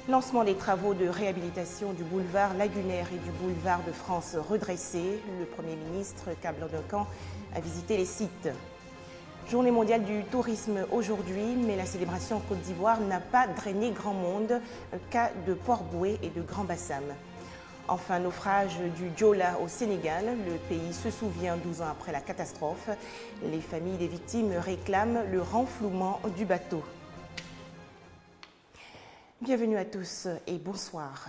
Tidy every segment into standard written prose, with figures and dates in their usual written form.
Lancement des travaux de réhabilitation du boulevard lagunaire et du boulevard de France redressé. Le Premier ministre Kablan-Duncan a visité les sites. Journée mondiale du tourisme aujourd'hui, mais la célébration en Côte d'Ivoire n'a pas drainé grand monde, cas de Port-Bouët et de Grand Bassam. Enfin, naufrage du Diola au Sénégal. Le pays se souvient 12 ans après la catastrophe. Les familles des victimes réclament le renflouement du bateau. Bienvenue à tous et bonsoir.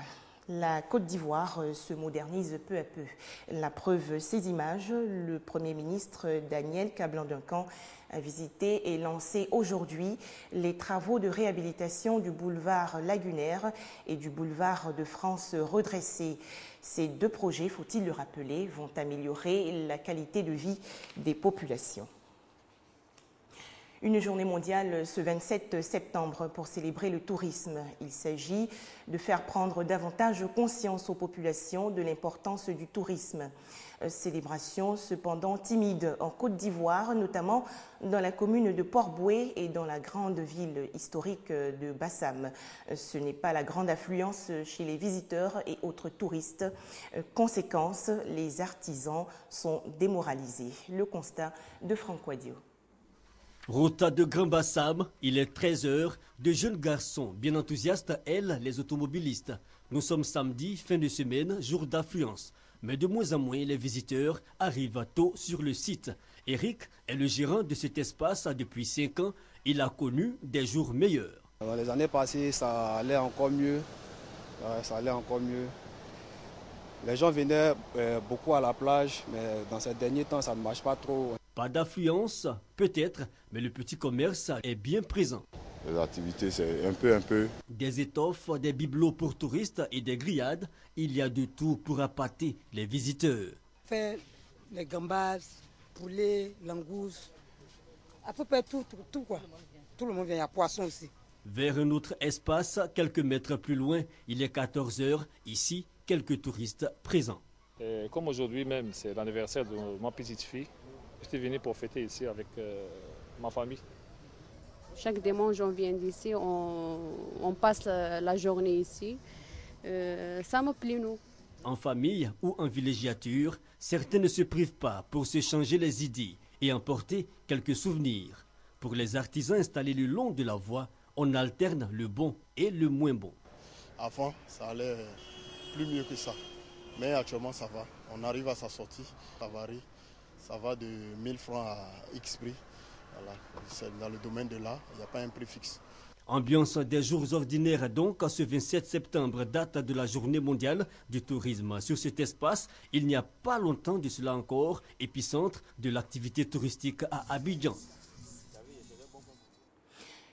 La Côte d'Ivoire se modernise peu à peu. La preuve, ces images, le Premier ministre Daniel Kablan-Duncan a visité et lancé aujourd'hui les travaux de réhabilitation du boulevard lagunaire et du boulevard de France redressé. Ces deux projets, faut-il le rappeler, vont améliorer la qualité de vie des populations. Une journée mondiale ce 27 septembre pour célébrer le tourisme. Il s'agit de faire prendre davantage conscience aux populations de l'importance du tourisme. Célébration cependant timide en Côte d'Ivoire, notamment dans la commune de Port-Bouët et dans la grande ville historique de Bassam. Ce n'est pas la grande affluence chez les visiteurs et autres touristes. Conséquence, les artisans sont démoralisés. Le constat de Franck Wadio. Route de Grand Bassam, il est 13 h. De jeunes garçons bien enthousiastes, elles, les automobilistes. Nous sommes samedi, fin de semaine, jour d'affluence. Mais de moins en moins, les visiteurs arrivent tôt sur le site. Eric est le gérant de cet espace depuis 5 ans. Il a connu des jours meilleurs. Dans les années passées, ça allait encore mieux. Les gens venaient beaucoup à la plage, mais dans ces derniers temps, ça ne marche pas trop. Pas d'affluence, peut-être, mais le petit commerce est bien présent. Les activités, c'est un peu. Des étoffes, des bibelots pour touristes et des grillades, il y a de tout pour appâter les visiteurs. Faire les gambas, poulet, langoustes, à peu près tout quoi. Tout le monde vient, il y a poisson aussi. Vers un autre espace, quelques mètres plus loin, il est 14 h. Ici, quelques touristes présents. Comme aujourd'hui même, c'est l'anniversaire de ma petite fille. J'étais venu pour fêter ici avec ma famille. Chaque dimanche, on vient d'ici, on passe la journée ici. Ça me plaît, nous. En famille ou en villégiature, certains ne se privent pas pour se changer les idées et emporter quelques souvenirs. Pour les artisans installés le long de la voie, on alterne le bon et le moins bon. Avant, ça allait plus mieux que ça. Mais actuellement, ça va. On arrive à sa sortie. Ça varie. Ça va de 1000 francs à X prix. Voilà. C'est dans le domaine de l'art, il n'y a pas un prix fixe. Ambiance des jours ordinaires donc, ce 27 septembre, date de la journée mondiale du tourisme. Sur cet espace, il n'y a pas longtemps de cela encore, épicentre de l'activité touristique à Abidjan.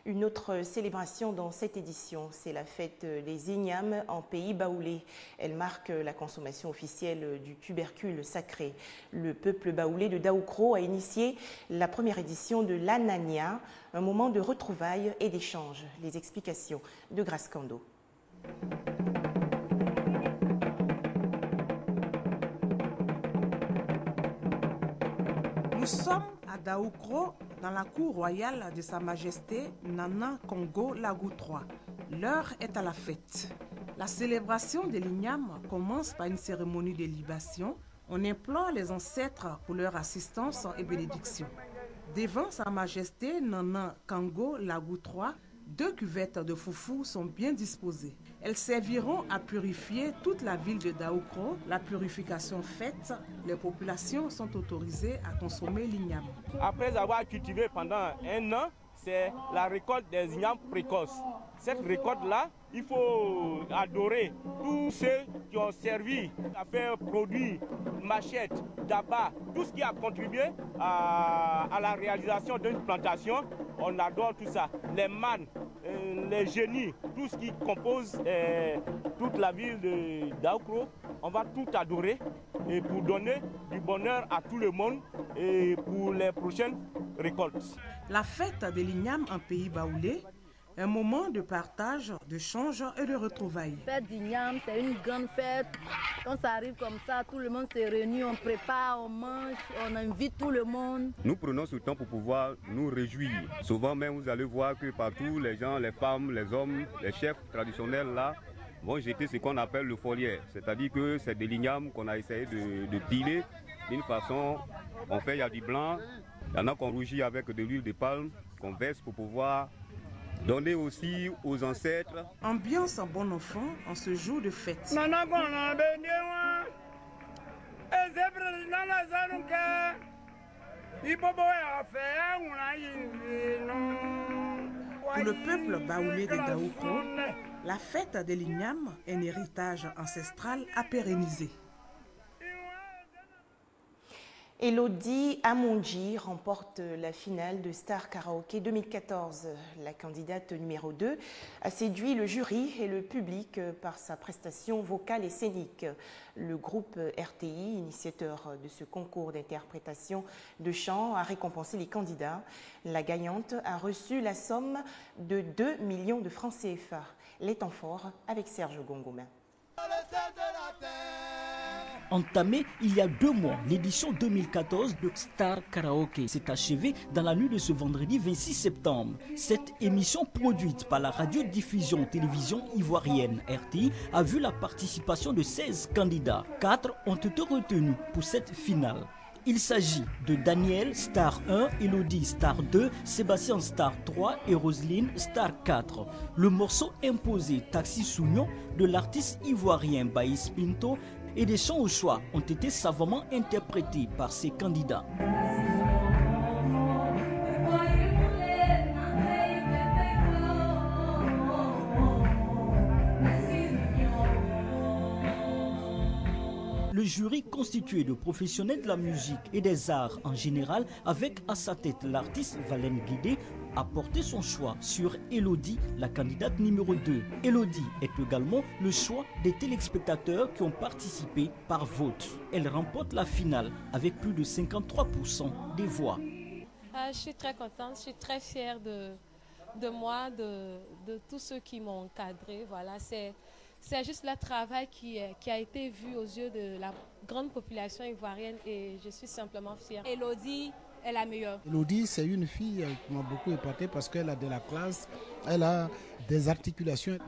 Une autre célébration dans cette édition, c'est la fête des ignames en pays baoulé. Elle marque la consommation officielle du tubercule sacré. Le peuple baoulé de Daoukro a initié la première édition de l'Anania, un moment de retrouvailles et d'échanges. Les explications de Grace Kando. Nous sommes à Daoukro, dans la cour royale de Sa Majesté Nana Congo Lagou III. L'heure est à la fête. La célébration de l'Ignam commence par une cérémonie de libation. On implore les ancêtres pour leur assistance et bénédiction. Devant Sa Majesté Nana Congo Lagou III, 2 cuvettes de foufou sont bien disposées. Elles serviront à purifier toute la ville de Daoukro. La purification faite, les populations sont autorisées à consommer l'igname. Après avoir cultivé pendant 1 an, c'est la récolte des ignames précoces. Cette récolte-là, il faut adorer tous ceux qui ont servi à faire produire machettes, tabac, tout ce qui a contribué à la réalisation d'une plantation. On adore tout ça. Les mannes, les génies, tout ce qui compose toute la ville de Daoukro, on va tout adorer et pour donner du bonheur à tout le monde et pour les prochaines récoltes. La fête de l'igname en pays baoulé Un moment de partage, d'échange et de retrouvailles. La fête d'Ignam, c'est une grande fête. Quand ça arrive comme ça, tout le monde se réunit, on prépare, on mange, on invite tout le monde. Nous prenons ce temps pour pouvoir nous réjouir. Souvent même, vous allez voir que partout, les gens, les femmes, les hommes, les chefs traditionnels là, vont jeter ce qu'on appelle le foliaire. C'est-à-dire que c'est de l'igname qu'on a essayé de piler d'une façon, on fait, il y a du blanc, il y en a qu'on rougit avec de l'huile de palme, qu'on verse pour pouvoir donner aussi aux ancêtres. Ambiance en bon enfant en ce jour de fête. Pour le peuple baoulé de Daouko, la fête de l'igname est un héritage ancestral à pérenniser. Elodie Amonji remporte la finale de Star Karaoke 2014. La candidate numéro 2 a séduit le jury et le public par sa prestation vocale et scénique. Le groupe RTI, initiateur de ce concours d'interprétation de chant, a récompensé les candidats. La gagnante a reçu la somme de 2 millions de francs CFA. Les temps forts avec Serge Gongomin. Entamée il y a 2 mois, l'édition 2014 de Star Karaoke s'est achevée dans la nuit de ce vendredi 26 septembre. Cette émission produite par la radiodiffusion télévision ivoirienne RTI a vu la participation de 16 candidats. 4 ont été retenus pour cette finale. Il s'agit de Daniel, Star 1, Elodie, Star 2, Sébastien, Star 3 et Roselyne, Star 4. Le morceau imposé Taxi Sougnon de l'artiste ivoirien Baïs Pinto et des chants au choix ont été savamment interprétés par ces candidats. Le jury constitué de professionnels de la musique et des arts en général, avec à sa tête l'artiste Valène Guédé, a porté son choix sur Elodie, la candidate numéro 2. Elodie est également le choix des téléspectateurs qui ont participé par vote. Elle remporte la finale avec plus de 53% des voix. Je suis très contente, je suis très fière de moi, de tous ceux qui m'ont encadré. Voilà, c'est juste le travail qui a été vu aux yeux de la grande population ivoirienne et je suis simplement fière. Elodie est la meilleure. Elodie, c'est une fille qui m'a beaucoup épaté parce qu'elle a de la classe, elle a des articulations.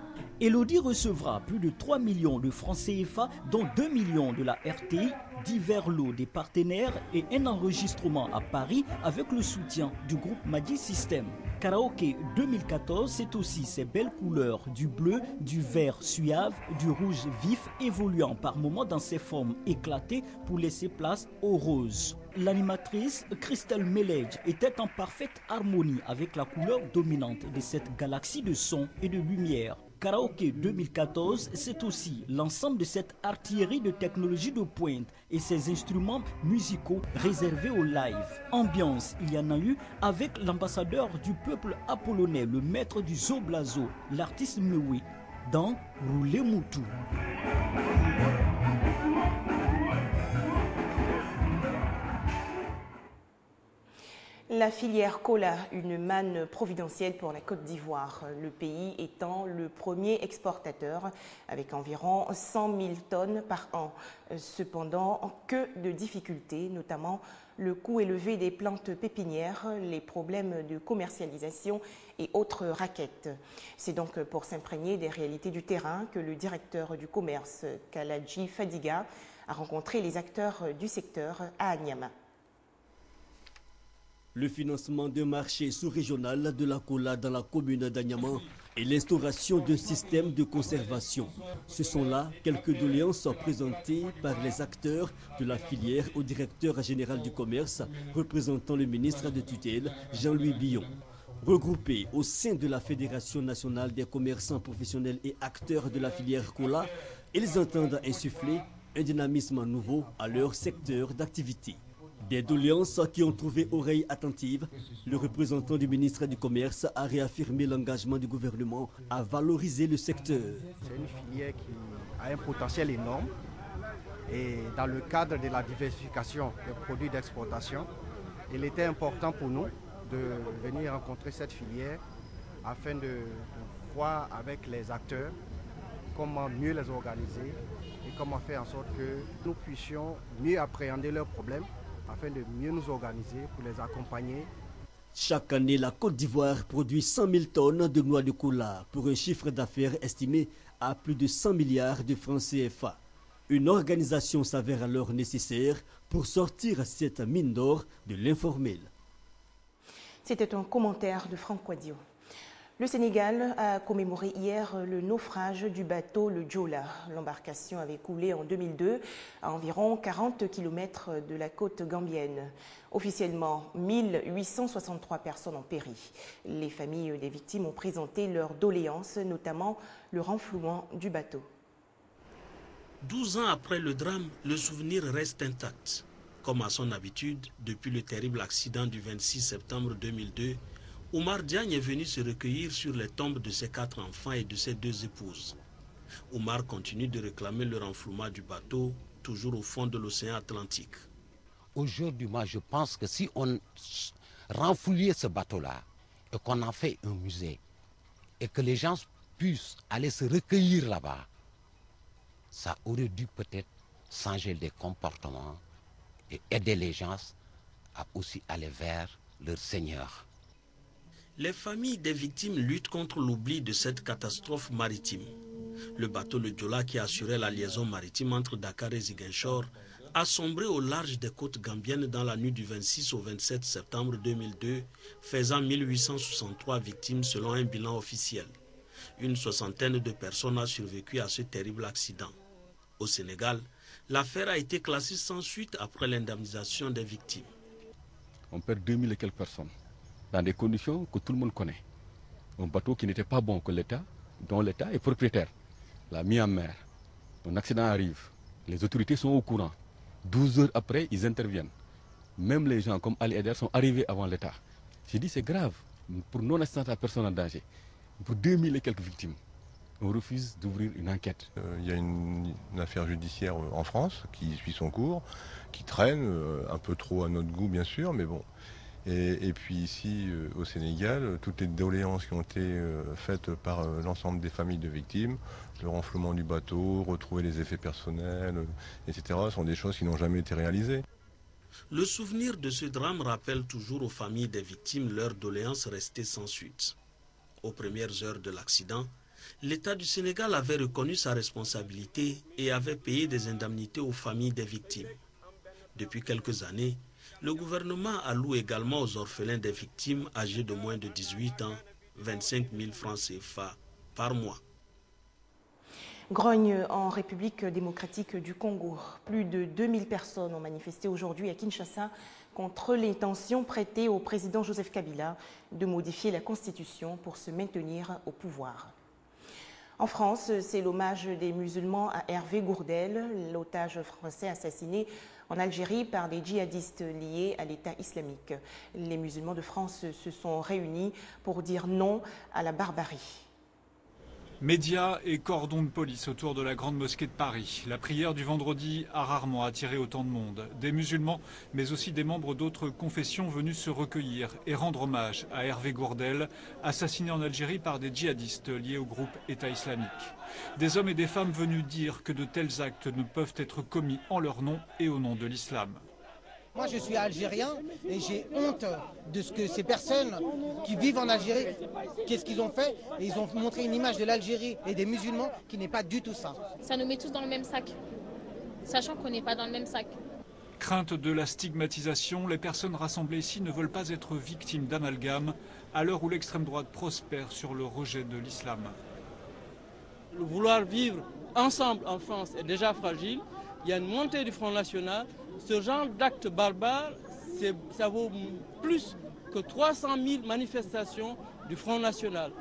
Elodie recevra plus de 3 millions de francs CFA, dont 2 millions de la RTI, divers lots des partenaires et un enregistrement à Paris avec le soutien du groupe Magic System. Karaoke 2014, c'est aussi ces belles couleurs du bleu, du vert suave, du rouge vif, évoluant par moments dans ses formes éclatées pour laisser place au rose. L'animatrice Christelle Melledge était en parfaite harmonie avec la couleur dominante de cette galaxie de sons et de lumière. Karaoke 2014, c'est aussi l'ensemble de cette artillerie de technologie de pointe et ses instruments musicaux réservés au live. Ambiance, il y en a eu avec l'ambassadeur du peuple apollonais, le maître du Zoblazo, l'artiste Mewe, dans Roulé Moutou. La filière cola, une manne providentielle pour la Côte d'Ivoire, le pays étant le premier exportateur avec environ 100 000 tonnes par an. Cependant, que de difficultés, notamment le coût élevé des plantes pépinières, les problèmes de commercialisation et autres raquettes. C'est donc pour s'imprégner des réalités du terrain que le directeur du commerce, Kaladji Fadiga, a rencontré les acteurs du secteur à Anyama. Le financement d'un marché sous-régional de la cola dans la commune d'Anyama et l'instauration d'un système de conservation. Ce sont là quelques doléances présentées par les acteurs de la filière au directeur général du commerce, représentant le ministre de tutelle, Jean-Louis Billon. Regroupés au sein de la Fédération nationale des commerçants professionnels et acteurs de la filière cola, ils entendent insuffler un dynamisme nouveau à leur secteur d'activité. Des doléances qui ont trouvé oreille attentive, le représentant du ministre du Commerce a réaffirmé l'engagement du gouvernement à valoriser le secteur. C'est une filière qui a un potentiel énorme et dans le cadre de la diversification des produits d'exportation, il était important pour nous de venir rencontrer cette filière afin de voir avec les acteurs comment mieux les organiser et comment faire en sorte que nous puissions mieux appréhender leurs problèmes afin de mieux nous organiser pour les accompagner. Chaque année, la Côte d'Ivoire produit 100 000 tonnes de noix de cola pour un chiffre d'affaires estimé à plus de 100 milliards de francs CFA. Une organisation s'avère alors nécessaire pour sortir cette mine d'or de l'informel. C'était un commentaire de Franck Quadio. Le Sénégal a commémoré hier le naufrage du bateau le Joola. L'embarcation avait coulé en 2002 à environ 40 km de la côte gambienne. Officiellement, 1863 personnes ont péri. Les familles des victimes ont présenté leurs doléances, notamment le renflouement du bateau. 12 ans après le drame, le souvenir reste intact. Comme à son habitude, depuis le terrible accident du 26 septembre 2002, Oumar Diagne est venu se recueillir sur les tombes de ses 4 enfants et de ses 2 épouses. Oumar continue de réclamer le renflouement du bateau, toujours au fond de l'océan Atlantique. Aujourd'hui, moi, je pense que si on renflouait ce bateau-là et qu'on en fait un musée et que les gens puissent aller se recueillir là-bas, ça aurait dû peut-être changer les comportements et aider les gens à aussi aller vers leur Seigneur. Les familles des victimes luttent contre l'oubli de cette catastrophe maritime. Le bateau le Joola, qui assurait la liaison maritime entre Dakar et Ziguinchor, a sombré au large des côtes gambiennes dans la nuit du 26 au 27 septembre 2002, faisant 1863 victimes selon un bilan officiel. Une soixantaine de personnes a survécu à ce terrible accident. Au Sénégal, l'affaire a été classée sans suite après l'indemnisation des victimes. On perd 2000 et quelques personnes, dans des conditions que tout le monde connaît. Un bateau qui n'était pas bon que l'État, dont l'État est propriétaire, l'a mis en mer. Un accident arrive, les autorités sont au courant. 12 heures après, ils interviennent. Même les gens comme Ali Eder sont arrivés avant l'État. J'ai dit c'est grave, pour non-assistance à personne en danger, pour 2000 et quelques victimes. On refuse d'ouvrir une enquête. Il y a une affaire judiciaire en France qui suit son cours, qui traîne, un peu trop à notre goût bien sûr, mais bon. Et puis ici au Sénégal, toutes les doléances qui ont été faites par l'ensemble des familles de victimes, le renflouement du bateau, retrouver les effets personnels, etc., sont des choses qui n'ont jamais été réalisées. Le souvenir de ce drame rappelle toujours aux familles des victimes leurs doléances restées sans suite. Aux premières heures de l'accident, l'État du Sénégal avait reconnu sa responsabilité et avait payé des indemnités aux familles des victimes. Depuis quelques années, le gouvernement alloue également aux orphelins des victimes âgés de moins de 18 ans 25 000 francs CFA par mois. Grogne en République démocratique du Congo. Plus de 2000 personnes ont manifesté aujourd'hui à Kinshasa contre l'intention prêtée au président Joseph Kabila de modifier la Constitution pour se maintenir au pouvoir. En France, c'est l'hommage des musulmans à Hervé Gourdel, l'otage français assassiné en Algérie par des djihadistes liés à l'État islamique. Les musulmans de France se sont réunis pour dire non à la barbarie. Médias et cordons de police autour de la Grande Mosquée de Paris. La prière du vendredi a rarement attiré autant de monde. Des musulmans, mais aussi des membres d'autres confessions venus se recueillir et rendre hommage à Hervé Gourdel, assassiné en Algérie par des djihadistes liés au groupe État islamique. Des hommes et des femmes venus dire que de tels actes ne peuvent être commis en leur nom et au nom de l'islam. Moi, je suis algérien et j'ai honte de ce que ces personnes qui vivent en Algérie, qu'est-ce qu'ils ont fait? Et ils ont montré une image de l'Algérie et des musulmans qui n'est pas du tout ça. Ça nous met tous dans le même sac, sachant qu'on n'est pas dans le même sac. Crainte de la stigmatisation, les personnes rassemblées ici ne veulent pas être victimes d'amalgame à l'heure où l'extrême droite prospère sur le rejet de l'islam. Vouloir vivre ensemble en France est déjà fragile. Il y a une montée du Front National. Ce genre d'acte barbare, ça vaut plus que 300 000 manifestations du Front National.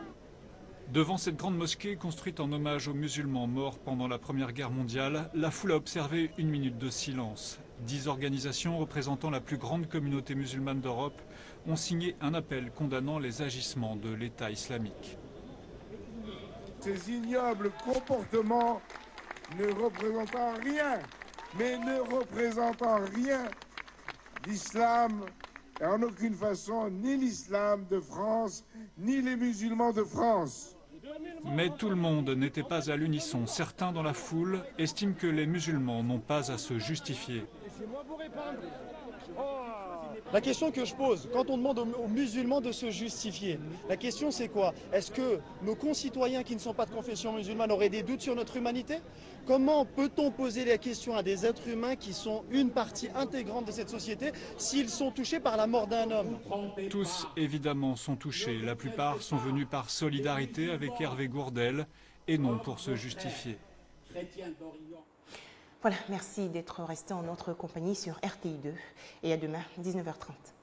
Devant cette grande mosquée construite en hommage aux musulmans morts pendant la Première Guerre mondiale, la foule a observé une minute de silence. 10 organisations représentant la plus grande communauté musulmane d'Europe ont signé un appel condamnant les agissements de l'État islamique. Ces ignobles comportements ne représentant rien, mais ne représentant rien, l'islam et en aucune façon ni l'islam de France, ni les musulmans de France. Mais tout le monde n'était pas à l'unisson. Certains dans la foule estiment que les musulmans n'ont pas à se justifier. La question que je pose, quand on demande aux musulmans de se justifier, la question c'est quoi? Est-ce que nos concitoyens qui ne sont pas de confession musulmane auraient des doutes sur notre humanité? Comment peut-on poser la question à des êtres humains qui sont une partie intégrante de cette société s'ils sont touchés par la mort d'un homme? Tous, évidemment, sont touchés. La plupart sont venus par solidarité avec Hervé Gourdel et non pour se justifier. Voilà, merci d'être resté en notre compagnie sur RTI2 et à demain, 19h30.